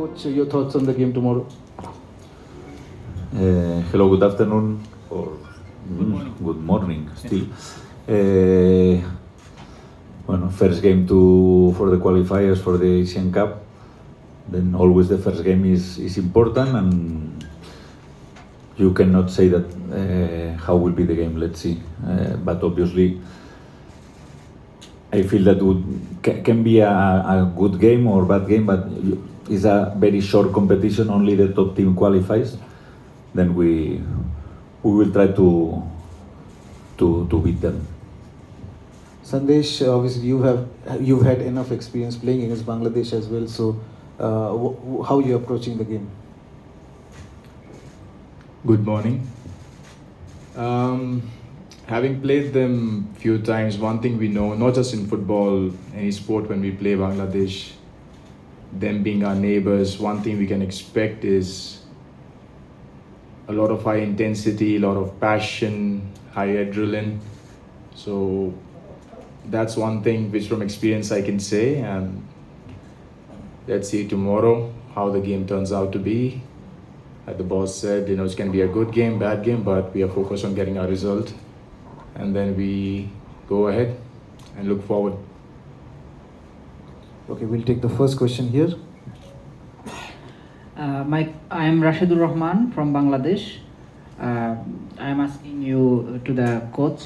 Coach, your thoughts on the game tomorrow? Hello, good afternoon, or good morning still. Well, first game for the qualifiers for the Asian Cup. Then always the first game is important, and you cannot say that how will be the game. Let's see. But obviously, I feel that can be a good game or bad game, but it's a very short competition. Only the top team qualifies. Then we will try to beat them. Sandesh, obviously you've had enough experience playing against Bangladesh as well. So, how are you approaching the game? Good morning. Having played them few times, one thing we know, not just in football, any sport, when we play Bangladesh, them being our neighbors, one thing we can expect is a lot of high intensity, a lot of passion, high adrenaline. So that's one thing which from experience I can say, and let's see tomorrow how the game turns out to be. Like the boss said, it can be a good game, bad game, but we are focused on getting our result, and then we go ahead and look forward. Okay, we'll take the first question here. I am Rashidur Rahman from Bangladesh. I am asking you to the coach,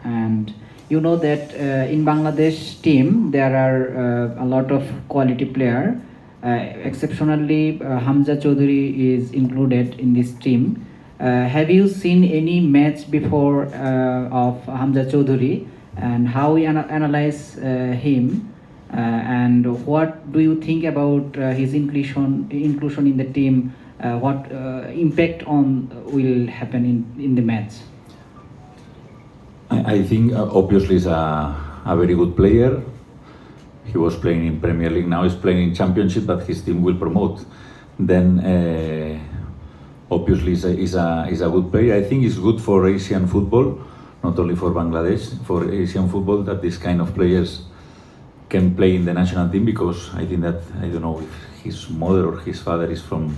and you know that in Bangladesh team there are a lot of quality player. Exceptionally, Hamza Choudhury is included in this team. Have you seen any match before of Hamza Choudhury, and how you analyze him? And what do you think about his inclusion in the team? What impact will happen in the match? I think obviously he's a very good player. He was playing in Premier League, now he's playing in Championship, but his team will promote. Then obviously he's a good player. I think it's good for Asian football, not only for Bangladesh, for Asian football, that this kind of players can play in the national team, because I think that, I don't know if his mother or his father is from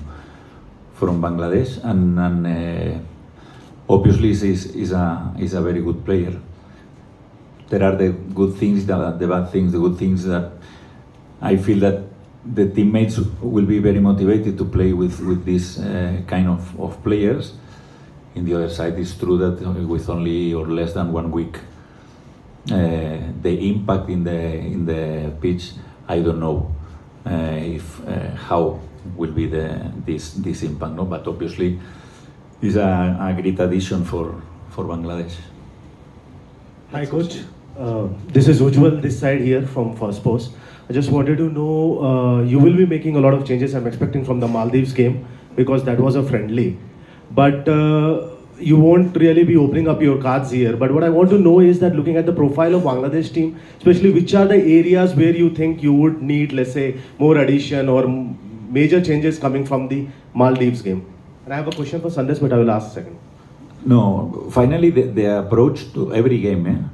Bangladesh, and obviously he's a very good player. There are the good things, the bad things. The good things that I feel that the teammates will be very motivated to play with this kind of players. In the other side, it's true that with only or less than 1 week, the impact in the pitch, I don't know if how will be this impact. No, but obviously is a great addition for Bangladesh. Hi coach, this is Ujjwal this side here from First Post. I just wanted to know, you will be making a lot of changes, I'm expecting, from the Maldives game, because that was a friendly. But you won't really be opening up your cards here. But what I want to know is that, looking at the profile of Bangladesh team, especially, which are the areas where you think you would need, let's say, more addition or major changes coming from the Maldives game? And I have a question for Sandesh, but I will ask second. No, finally the approach to every game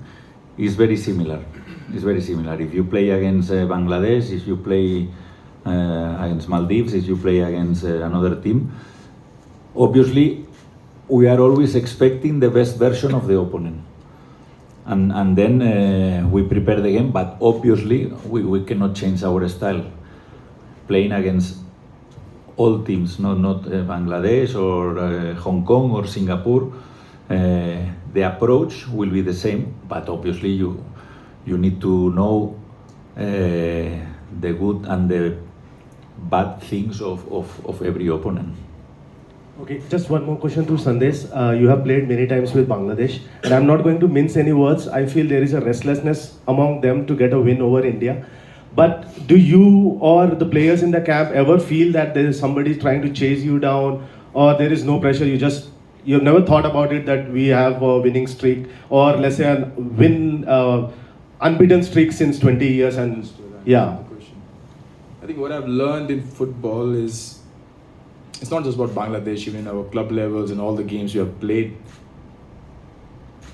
is very similar. It's very similar. If you play against Bangladesh, if you play against Maldives, if you play against another team, obviously we are always expecting the best version of the opponent. And then we prepare the game, but obviously we cannot change our style. Playing against all teams, not Bangladesh or Hong Kong or Singapore, the approach will be the same, but obviously you need to know the good and the bad things of every opponent. Okay, just one more question to Sandesh. You have played many times with Bangladesh, and I'm not going to mince any words. I feel there is a restlessness among them to get a win over India. But do you or the players in the camp ever feel that there is somebody trying to chase you down, or there is no pressure? You've never thought about it, that we have a winning streak, or let's say unbeaten streak since 20 years, and yeah. I think what I've learned in football is, it's not just about Bangladesh, even our club levels and all the games you have played.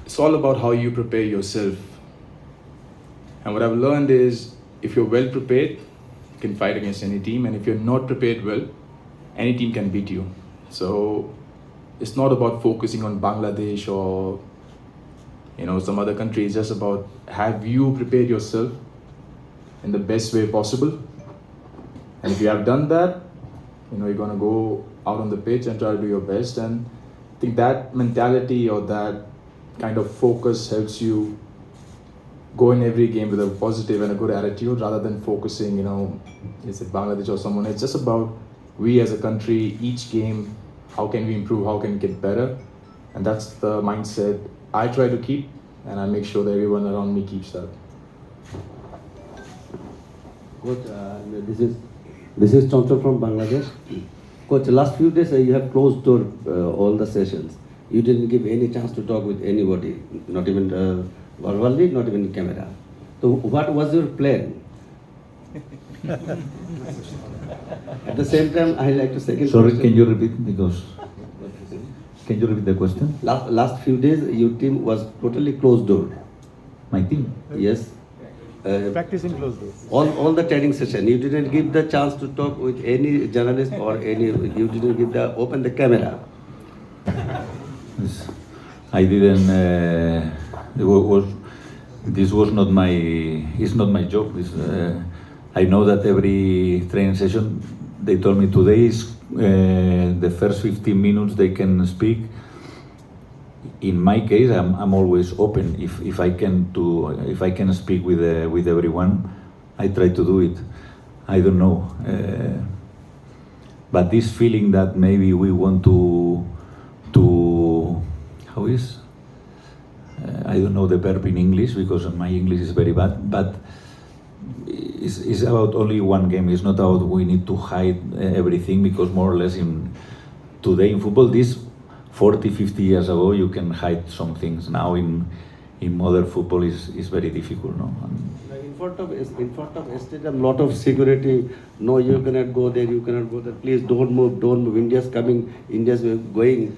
It's all about how you prepare yourself. And what I've learned is, if you're well prepared, can fight against any team, and if you're not prepared well, any team can beat you. So it's not about focusing on Bangladesh or some other country. It's just about, have you prepared yourself in the best way possible? And if you have done that, you're gonna go out on the pitch and try to do your best. And I think that mentality or that kind of focus helps you go in every game with a positive and a good attitude, rather than focusing, is it Bangladesh or someone. It's just about we as a country, each game, how can we improve, how can we get better? And that's the mindset I try to keep, and I make sure that everyone around me keeps that. Coach, this is Chanchal from Bangladesh. Coach, last few days you have closed door all the sessions. You didn't give any chance to talk with anybody, not even verbally, not even camera. So what was your plan? At the same time, I like to second. Sorry, question. can you repeat? Because can you repeat the question? Last few days, your team was totally closed door. My team. Yes. Practicing close doors. All the training session, you didn't give the chance to talk with any journalist or any. You didn't give the open the camera. Yes. I didn't. This was not my. It's not my job. I know that every training session, they told me today is the first 15 minutes they can speak. In my case, I'm always open. If I can speak with everyone, I try to do it. I don't know, but this feeling that maybe we want to how is I don't know the verb in English because my English is very bad, but it's about only one game. It's not about we need to hide everything, because more or less today in football, this 40, 50 years ago, you can hide some things. Now in modern football is very difficult, no? In front of stadium, lot of security. No, you cannot go there. You cannot go there. Please don't move. Don't move. India's coming. India's going.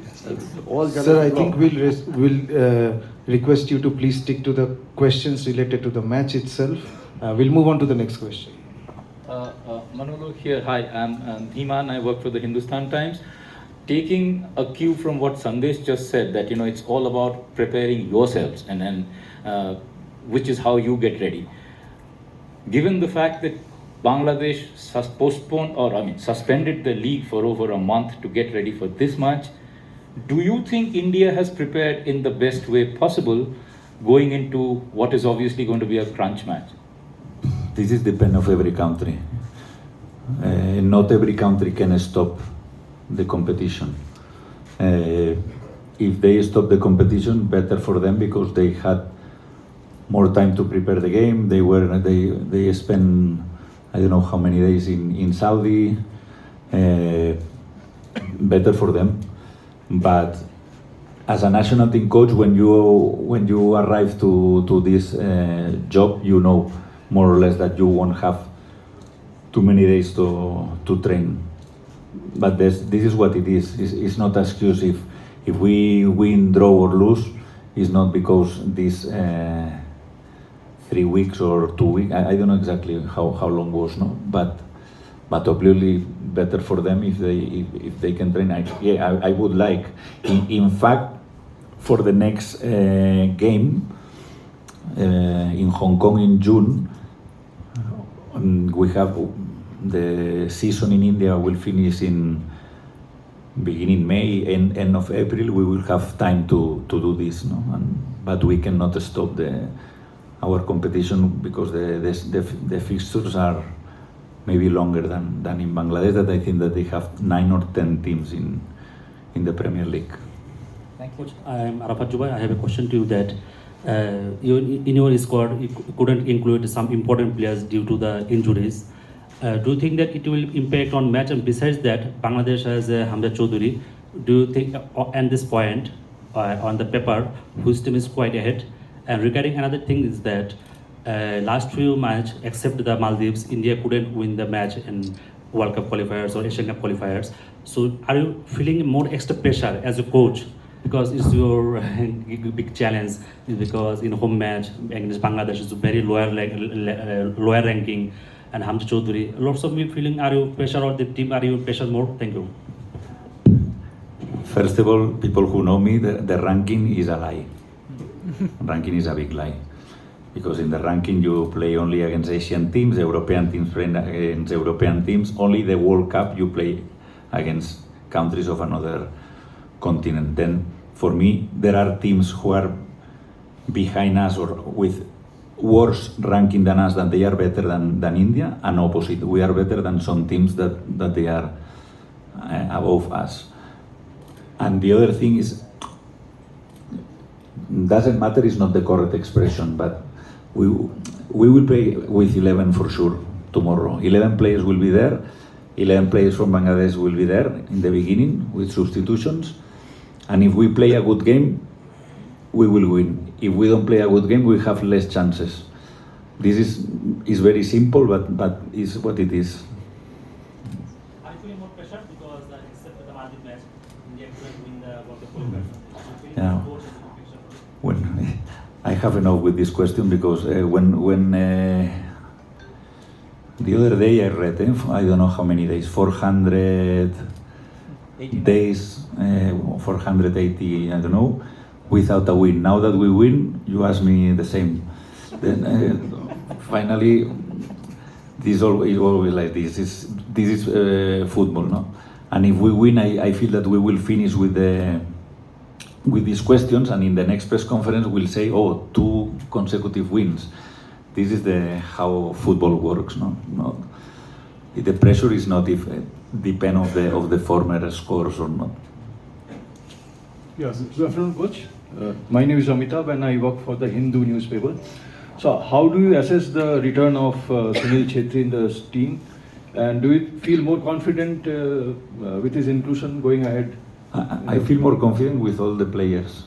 All. Sir, I think we'll request you to please stick to the questions related to the match itself. We'll move on to the next question. Manolo here. Hi, I'm Dhiman. I work for the Hindustan Times. Taking a cue from what Sandesh just said, that it's all about preparing yourselves, and which is how you get ready. Given the fact that Bangladesh suspended the league for over a month to get ready for this match, do you think India has prepared in the best way possible going into what is obviously going to be a crunch match? This is depend of every country. Not every country can stop the competition. If they stop the competition, better for them, because they had more time to prepare the game. They spent I don't know how many days in Saudi. Better for them. But as a national team coach, when you arrive to this job, you know more or less that you won't have too many days to train. But this is what it is. It's not an excuse if we win, draw or lose. It's not because this 3 weeks or 2 weeks. I don't know exactly how long was, no. But obviously better for them if they can train. I would like. In fact, for the next game in Hong Kong in June, we have. The season in India will finish in beginning May, end of April. We will have time to do this, no? But we cannot stop our competition, because the fixtures are maybe longer than in Bangladesh. That I think that they have 9 or 10 teams in the Premier League. Thank you. Coach, I am Arafat Jubai. I have a question to you that in your squad you couldn't include some important players due to the injuries. Do you think that it will impact on match? And besides that, Bangladesh has Hamza Choudhury. Do you think at this point, on the paper, whose team is quite ahead? And regarding another thing is that last few matches, except the Maldives, India couldn't win the match in World Cup qualifiers or Asian Cup qualifiers. So are you feeling more extra pressure as a coach? Because it's your big challenge, because in home match against Bangladesh is very lower ranking. and Hamza Chaudhary. Lots of me feeling, are you pressure or the team, are you pressure more? Thank you. First of all, people who know me, the ranking is a lie. Ranking is a big lie. Because in the ranking you play only against Asian teams, European teams play against European teams. Only the World Cup you play against countries of another continent. Then for me, there are teams who are behind us or with worse ranking than us, that they are better than India, and opposite. We are better than some teams that they are above us. And the other thing is, doesn't matter, is not the correct expression, but we will play with 11 for sure tomorrow. 11 players will be there. 11 players from Bangladesh will be there in the beginning with substitutions. And if we play a good game, we will win. If we don't play a good game, we have less chances. This is very simple, but is what it is. Are you feeling more pressure because except for the Maldives match, India couldn't win the World Cup? Yeah. When I have enough with this question, because when the other day I read, I don't know how many days, 400 days, 480, I don't know, without a win. Now that we win, you ask me the same. Then finally, this is always like this. This is football, no? And if we win, I feel that we will finish with these questions, and in the next press conference we'll say, oh, 2 consecutive wins. This is how football works, no? The pressure is not if depend of the former scores or not. Yes, good afternoon, coach. My name is Amitabh and I work for the Hindu newspaper. So, how do you assess the return of Sunil Chhetri in the team? And do you feel more confident with his inclusion going ahead? I feel more confident with all the players.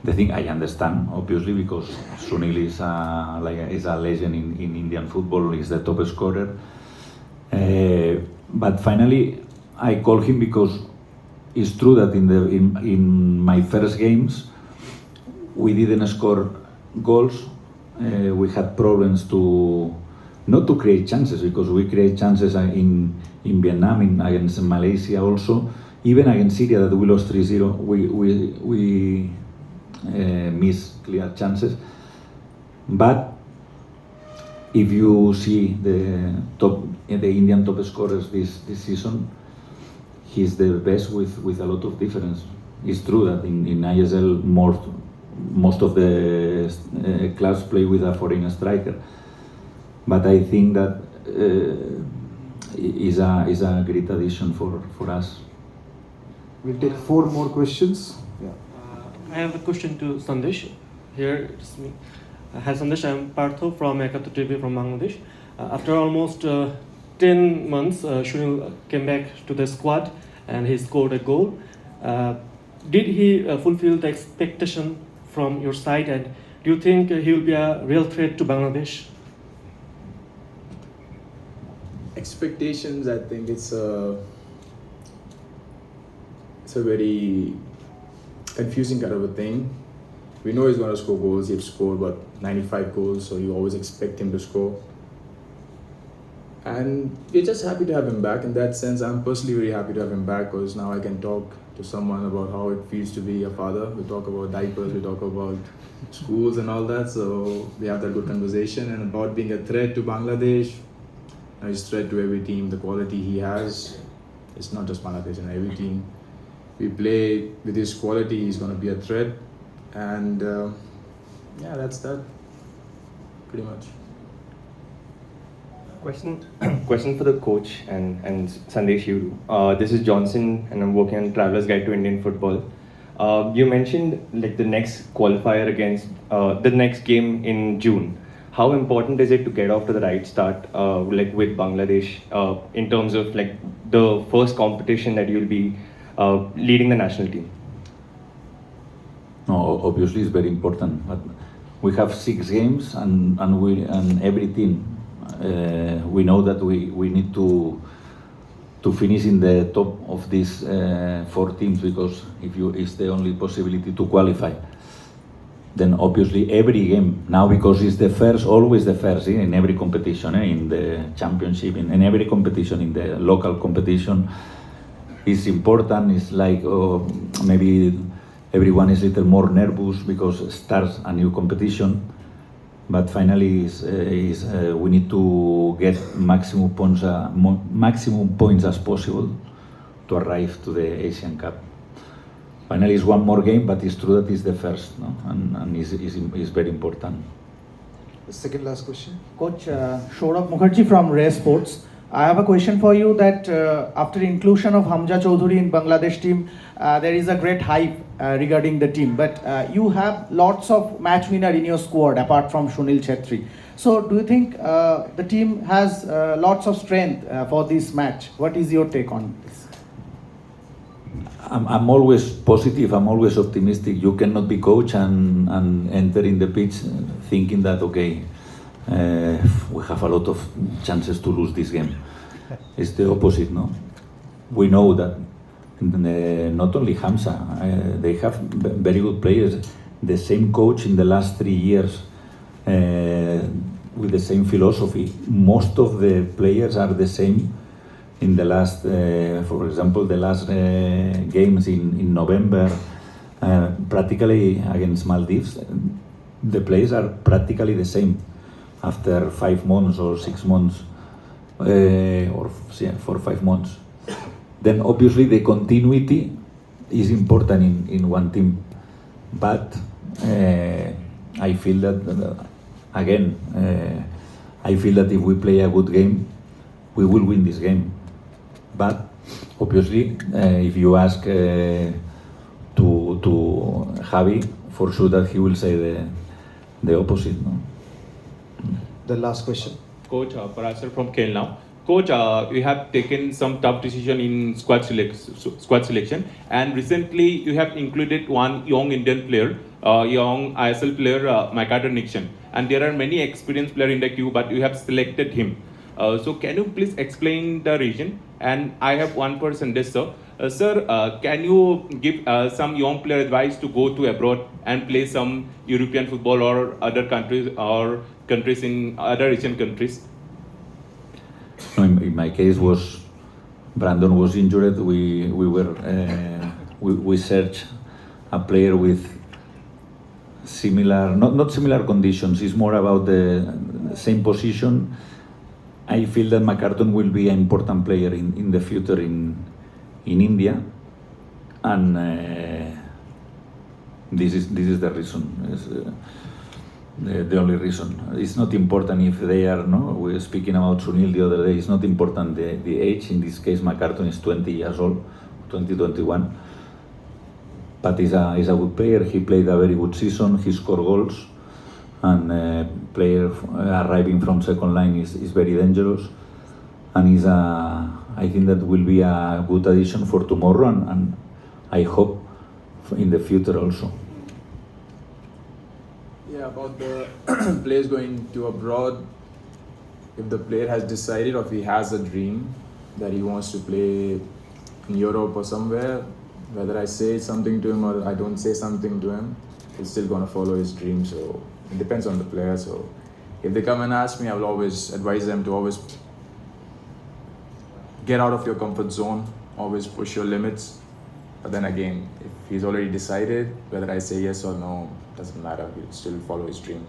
The thing I understand, obviously, because Sunil is a legend in Indian football. He's the top scorer. But finally, I call him because it's true that in my first games we didn't score goals. We had problems not to create chances, because we create chances in Vietnam, against Malaysia also. Even against Syria, that we lost 3-0, we missed clear chances. But if you see the Indian top scorers this season, he's the best with a lot of difference. It's true that in ISL most of the clubs play with a foreign striker, but I think that is a great addition for us. We'll take 4 more questions. Yeah. I have a question to Sandesh. Here, it's me. Hi Sandesh, I am Partho from Ekatto TV from Bangladesh. After almost 10 months, Sunil came back to the squad and he scored a goal. Did he fulfill the expectation from your side, and do you think he will be a real threat to Bangladesh? Expectations, I think it's a very confusing kind of a thing. We know he's going to score goals. He's scored 95 goals, so you always expect him to score. And we're just happy to have him back. In that sense, I'm personally very happy to have him back, because now I can talk to someone about how it feels to be a father. We talk about diapers, we talk about schools and all that, so we have that good conversation. And about being a threat to Bangladesh, he's a threat to every team. The quality he has, it's not just Bangladesh, and every team we play with his quality, he's going to be a threat. And yeah, that's that, pretty much. Question for the coach and Sandesh Yuru. This is Johnson and I'm working on Traveler's Guide to Indian Football. You mentioned like the next qualifier against the next game in June. How important is it to get off to the right start like with Bangladesh in terms of like the first competition that you'll be leading the national team? No, obviously it's very important, but we have 6 games and every team we know that we need to finish in the top of these 4 teams, because it's the only possibility to qualify. Then obviously every game now, because it's the first, always the first in every competition, in the championship, in every competition, in the local competition, is important. It's like maybe everyone is a little more nervous because it starts a new competition. But finally, we need to get maximum points as possible to arrive to the Asian Cup. Finally, it's one more game, but it's true that it's the first, no? And it's very important. The second last question. Coach Saurabh Mukherjee from Rare Sports. I have a question for you that after inclusion of Hamza Choudhury in Bangladesh team, there is a great hype regarding the team. But you have lots of match winner in your squad apart from Sunil Chhetri. So do you think the team has lots of strength for this match? What is your take on this? I'm always positive, I'm always optimistic. You cannot be coach and enter in the pitch thinking that, okay, we have a lot of chances to lose this game. It's the opposite, no? We know that not only Hamza, they have very good players. The same coach in the last 3 years with the same philosophy. Most of the players are the same. In the last, for example, the last games in November, practically against Maldives, the players are practically the same after 5 months or 6 months, or 4 or 5 months. Then obviously the continuity is important in one team, but I feel that again, I feel that if we play a good game, we will win this game. But obviously, if you ask to Javi, for sure that he will say the opposite. No? The last question. Coach Parasar from Kerala. Coach, you have taken some tough decision in squad selection, and recently you have included one young Indian player, young ISL player, McArthur Nixon, and there are many experienced players in the queue, but you have selected him. So can you please explain the reason? And I have one person, this sir. Sir, can you give some young player advice to go to abroad and play some European football or other countries or countries in other Asian countries? No, in my case was Brandon was injured. We searched a player with similar, not similar conditions. It's more about the same position. I feel that McArthur will be an important player in the future in India, and this is the reason. It's, the only reason. It's not important if they are, no, we were speaking about Sunil the other day, it's not important the age. In this case, McArthur is 20 years old, 2021. But he's a good player. He played a very good season, he scored goals, and player arriving from second line is very dangerous. And he's I think that will be a good addition for tomorrow, and I hope in the future also. Yeah, about the players going to abroad, if the player has decided or if he has a dream that he wants to play in Europe or somewhere, whether I say something to him or I don't say something to him, he's still going to follow his dream. So it depends on the player. So if they come and ask me, I will always advise them to always get out of your comfort zone, always push your limits. But then again, if he's already decided, whether I say yes or no, doesn't matter, he'll still follow his dream.